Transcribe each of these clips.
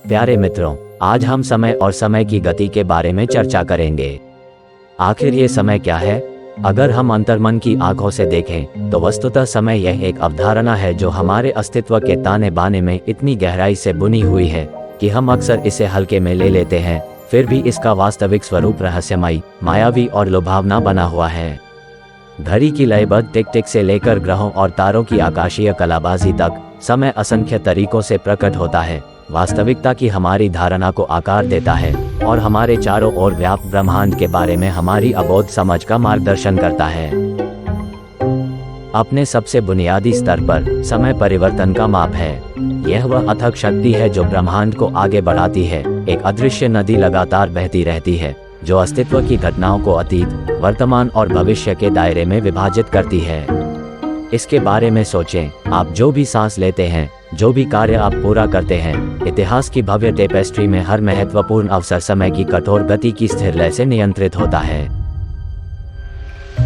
प्यारे मित्रों, आज हम समय और समय की गति के बारे में चर्चा करेंगे। आखिर ये समय क्या है? अगर हम अंतर्मन की आंखों से देखें तो वस्तुतः समय यह एक अवधारणा है जो हमारे अस्तित्व के ताने बाने में इतनी गहराई से बुनी हुई है कि हम अक्सर इसे हल्के में ले लेते हैं। फिर भी इसका वास्तविक स्वरूप रहस्यमयी, मायावी और लुभावना बना हुआ है। घड़ी की लयबद्ध टिक टिक से लेकर ग्रहों और तारों की आकाशीय कलाबाजी तक समय असंख्य तरीकों से प्रकट होता है, वास्तविकता की हमारी धारणा को आकार देता है और हमारे चारों ओर व्याप्त ब्रह्मांड के बारे में हमारी अबोध समझ का मार्गदर्शन करता है। अपने सबसे बुनियादी स्तर पर समय परिवर्तन का माप है। यह वह अथक शक्ति है जो ब्रह्मांड को आगे बढ़ाती है। एक अदृश्य नदी लगातार बहती रहती है जो अस्तित्व की घटनाओं को अतीत, वर्तमान और भविष्य के दायरे में विभाजित करती है। इसके बारे में सोचें, आप जो भी सांस लेते हैं, जो भी कार्य आप पूरा करते हैं, इतिहास की भव्य टेपेस्ट्री में हर महत्वपूर्ण अवसर समय की कठोर गति की स्थिर लय से नियंत्रित होता है।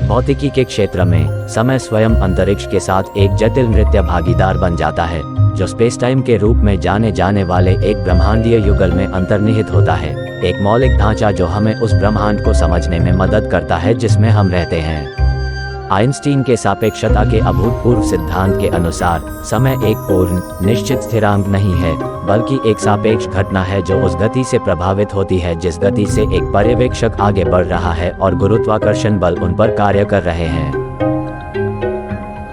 भौतिकी के क्षेत्र में समय स्वयं अंतरिक्ष के साथ एक जटिल नृत्य भागीदार बन जाता है जो स्पेस टाइम के रूप में जाने जाने वाले एक ब्रह्मांडीय युगल में अंतर्निहित होता है, एक मौलिक ढांचा जो हमें उस ब्रह्मांड को समझने में मदद करता है जिसमें हम रहते हैं। आइंस्टीन के सापेक्षता के अभूतपूर्व सिद्धांत के अनुसार समय एक पूर्ण निश्चित स्थिरांक नहीं है, बल्कि एक सापेक्ष घटना है जो उस गति से प्रभावित होती है जिस गति से एक पर्यवेक्षक आगे बढ़ रहा है और गुरुत्वाकर्षण बल उन पर कार्य कर रहे हैं।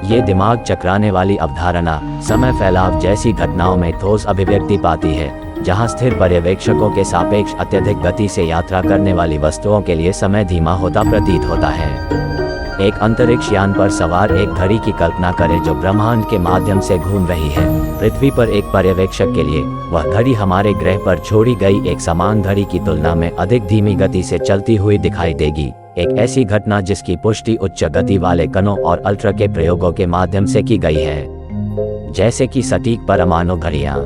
ये दिमाग चकराने वाली अवधारणा समय फैलाव जैसी घटनाओं में ठोस अभिव्यक्ति पाती है, जहां स्थिर पर्यवेक्षकों के सापेक्ष अत्यधिक गति से यात्रा करने वाली वस्तुओं के लिए समय धीमा होता प्रतीत होता है। एक अंतरिक्ष यान पर सवार एक घड़ी की कल्पना करें जो ब्रह्मांड के माध्यम से घूम रही है। पृथ्वी पर एक पर्यवेक्षक के लिए वह घड़ी हमारे ग्रह पर छोड़ी गई एक समान घड़ी की तुलना में अधिक धीमी गति से चलती हुई दिखाई देगी, एक ऐसी घटना जिसकी पुष्टि उच्च गति वाले कणों और अल्ट्रा के प्रयोगों के माध्यम से की गई है, जैसे कि सटीक परमाणु घड़ियां।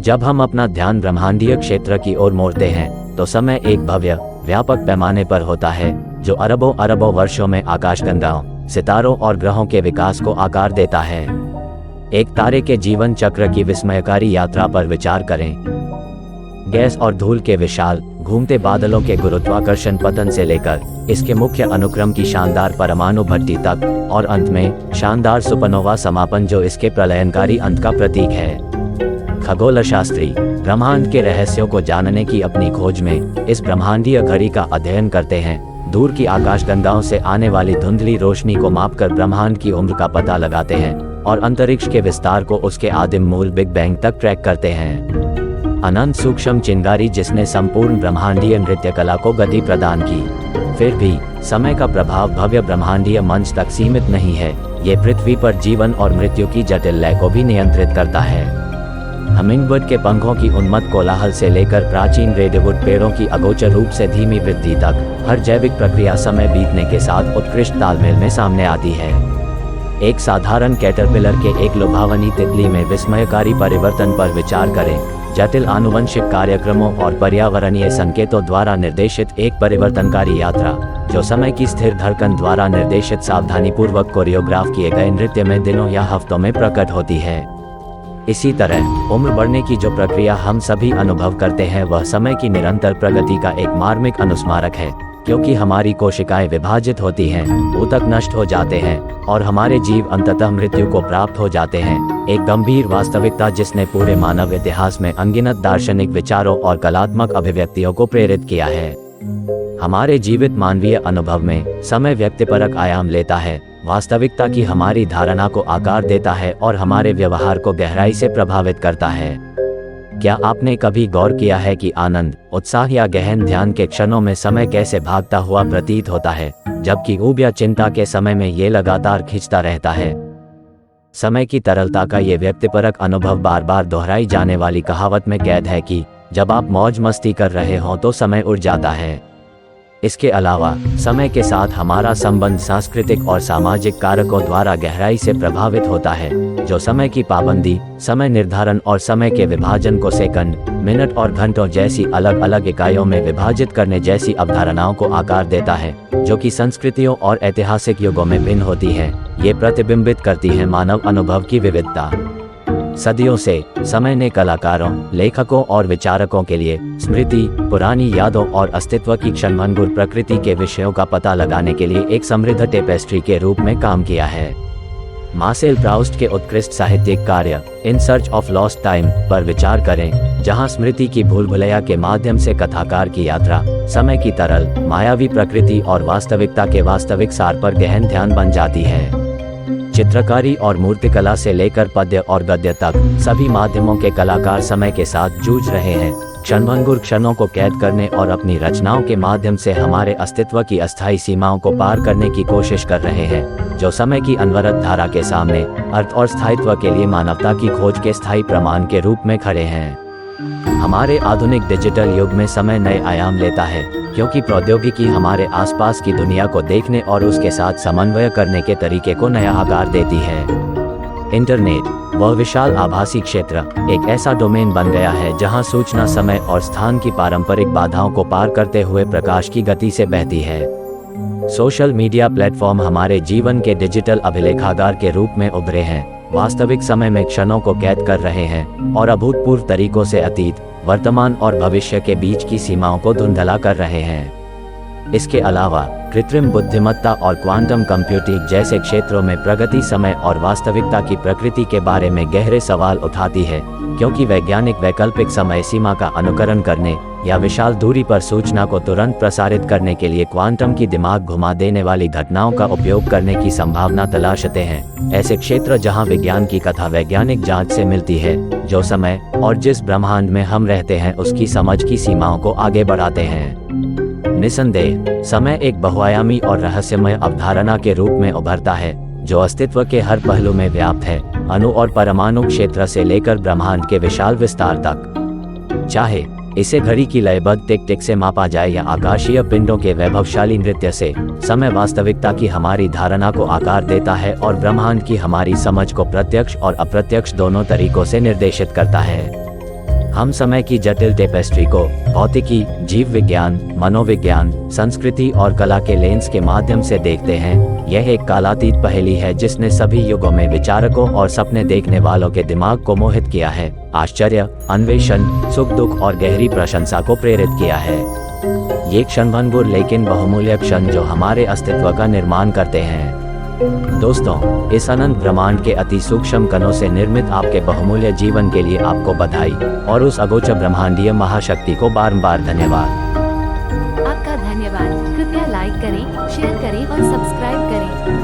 जब हम अपना ध्यान ब्रह्मांडीय क्षेत्र की ओर मोड़ते हैं तो समय एक भव्य, व्यापक पैमाने पर होता है जो अरबों अरबों वर्षों में आकाशगंगाओं, सितारों और ग्रहों के विकास को आकार देता है। एक तारे के जीवन चक्र की विस्मयकारी यात्रा पर विचार करें। गैस और धूल के विशाल, घूमते बादलों के गुरुत्वाकर्षण पतन से लेकर इसके मुख्य अनुक्रम की शानदार परमाणु भट्टी तक, और अंत में शानदार सुपरनोवा समापन जो इसके प्रलयनकारी अंत का प्रतीक है। खगोलशास्त्री ब्रह्मांड के रहस्यों को जानने की अपनी खोज में इस ब्रह्मांडीय घड़ी का अध्ययन करते हैं, दूर की आकाशगंगाओं से आने वाली धुंधली रोशनी को मापकर ब्रह्मांड की उम्र का पता लगाते हैं और अंतरिक्ष के विस्तार को उसके आदिम मूल बिग बैंग तक ट्रैक करते हैं। अनंत सूक्ष्म चिंगारी जिसने संपूर्ण ब्रह्मांडीय नृत्य कला को गति प्रदान की। फिर भी समय का प्रभाव भव्य ब्रह्मांडीय मंच तक सीमित नहीं है, ये पृथ्वी पर जीवन और मृत्यु की जटिल लय को भी नियंत्रित करता है। हमिंगबर्ड के पंखों की उन्मत्त कोलाहल से लेकर प्राचीन रेडवुड पेड़ों की अगोचर रूप से धीमी वृद्धि तक, हर जैविक प्रक्रिया समय बीतने के साथ उत्कृष्ट तालमेल में सामने आती है। एक साधारण कैटरपिलर के एक लुभावनी तितली में विस्मयकारी परिवर्तन पर विचार करें। जटिल आनुवंशिक कार्यक्रमों और पर्यावरणीय संकेतों द्वारा निर्देशित एक परिवर्तनकारी यात्रा जो समय की स्थिर धड़कन द्वारा निर्देशित सावधानीपूर्वक कोरियोग्राफ किए गए नृत्य में दिनों या हफ्तों में प्रकट होती है। इसी तरह उम्र बढ़ने की जो प्रक्रिया हम सभी अनुभव करते हैं वह समय की निरंतर प्रगति का एक मार्मिक अनुस्मारक है, क्योंकि हमारी कोशिकाएं विभाजित होती हैं, ऊतक नष्ट हो जाते हैं और हमारे जीव अंततः मृत्यु को प्राप्त हो जाते हैं। एक गंभीर वास्तविकता जिसने पूरे मानव इतिहास में अनगिनत दार्शनिक विचारों और कलात्मक अभिव्यक्तियों को प्रेरित किया है। हमारे जीवित मानवीय अनुभव में समय व्यक्तिपरक आयाम लेता है, वास्तविकता की हमारी धारणा को आकार देता है और हमारे व्यवहार को गहराई से प्रभावित करता है। क्या आपने कभी गौर किया है कि आनंद, उत्साह या गहन ध्यान के क्षणों में समय कैसे भागता हुआ प्रतीत होता है, जबकि ऊब या चिंता के समय में ये लगातार खिंचता रहता है। समय की तरलता का ये व्यक्तिपरक अनुभव बार बार दोहराई जाने वाली कहावत में कैद है कि जब आप मौज मस्ती कर रहे हो तो समय उड़ जाता है। इसके अलावा समय के साथ हमारा संबंध सांस्कृतिक और सामाजिक कारकों द्वारा गहराई से प्रभावित होता है, जो समय की पाबंदी, समय निर्धारण और समय के विभाजन को सेकंड, मिनट और घंटों जैसी अलग अलग इकाइयों में विभाजित करने जैसी अवधारणाओं को आकार देता है, जो कि संस्कृतियों और ऐतिहासिक युगों में भिन्न होती हैं। ये प्रतिबिंबित करती हैं मानव अनुभव की विविधता। सदियों से समय ने कलाकारों, लेखकों और विचारकों के लिए स्मृति, पुरानी यादों और अस्तित्व की क्षणभंगुर प्रकृति के विषयों का पता लगाने के लिए एक समृद्ध टेपेस्ट्री के रूप में काम किया है। मार्सेल प्राउस्ट के उत्कृष्ट साहित्यिक कार्य in search of lost time पर विचार करें, जहां स्मृति की भूलभुलैया के माध्यम से कथाकार की यात्रा समय की तरल, मायावी प्रकृति और वास्तविकता के वास्तविक सार पर गहन ध्यान बन जाती है। चित्रकारी और मूर्तिकला से लेकर पद्य और गद्य तक सभी माध्यमों के कलाकार समय के साथ जूझ रहे हैं, क्षणभंगुर क्षणों को कैद करने और अपनी रचनाओं के माध्यम से हमारे अस्तित्व की अस्थायी सीमाओं को पार करने की कोशिश कर रहे हैं, जो समय की अनवरत धारा के सामने अर्थ और स्थायित्व के लिए मानवता की खोज के स्थायी प्रमाण के रूप में खड़े हैं। हमारे आधुनिक डिजिटल युग में समय नए आयाम लेता है, क्योंकि प्रौद्योगिकी हमारे आसपास की दुनिया को देखने और उसके साथ समन्वय करने के तरीके को नया आकार देती है। इंटरनेट, वह विशाल आभासी क्षेत्र, एक ऐसा डोमेन बन गया है जहां सूचना समय और स्थान की पारंपरिक बाधाओं को पार करते हुए प्रकाश की गति से बहती है। सोशल मीडिया प्लेटफॉर्म हमारे जीवन के डिजिटल अभिलेखागार के रूप में उभरे हैं, वास्तविक समय में क्षणों को कैद कर रहे हैं और अभूतपूर्व तरीकों से अतीत, वर्तमान और भविष्य के बीच की सीमाओं को धुंधला कर रहे हैं। इसके अलावा कृत्रिम बुद्धिमत्ता और क्वांटम कंप्यूटिंग जैसे क्षेत्रों में प्रगति समय और वास्तविकता की प्रकृति के बारे में गहरे सवाल उठाती है, क्योंकि वैज्ञानिक वैकल्पिक समय सीमा का अनुकरण करने या विशाल दूरी पर सूचना को तुरंत प्रसारित करने के लिए क्वांटम की दिमाग घुमा देने वाली घटनाओं का उपयोग करने की संभावना तलाशते हैं। ऐसे क्षेत्र जहां विज्ञान की कथा वैज्ञानिक जांच से मिलती है, जो समय और जिस ब्रह्मांड में हम रहते हैं उसकी समझ की सीमाओं को आगे बढ़ाते हैं। निसंदेह, समय एक बहुआयामी और रहस्यमय अवधारणा के रूप में उभरता है, जो अस्तित्व के हर पहलू में व्याप्त है, अणु और परमाणु क्षेत्र से लेकर ब्रह्मांड के विशाल विस्तार तक। चाहे इसे घड़ी की लयबद्ध टिक टिक से मापा जाए या आकाशीय पिंडों के वैभवशाली नृत्य से, समय वास्तविकता की हमारी धारणा को आकार देता है और ब्रह्मांड की हमारी समझ को प्रत्यक्ष और अप्रत्यक्ष दोनों तरीकों से निर्देशित करता है। हम समय की जटिल टेपेस्ट्री को भौतिकी, जीव विज्ञान, मनोविज्ञान, संस्कृति और कला के लेंस के माध्यम से देखते हैं। यह एक कालातीत पहेली है जिसने सभी युगों में विचारकों और सपने देखने वालों के दिमाग को मोहित किया है, आश्चर्य, अन्वेषण, सुख दुख और गहरी प्रशंसा को प्रेरित किया है। ये क्षणभंगुर लेकिन बहुमूल्य क्षण जो हमारे अस्तित्व का निर्माण करते हैं। दोस्तों, इस अनंत ब्रह्मांड के अति सूक्ष्म कणों से निर्मित आपके बहुमूल्य जीवन के लिए आपको बधाई और उस अगोचर ब्रह्मांडीय महाशक्ति को बार-बार धन्यवाद। आपका धन्यवाद। कृपया लाइक करें, शेयर करें और सब्सक्राइब करें।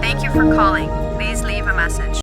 Thank you for calling. Please leave a message.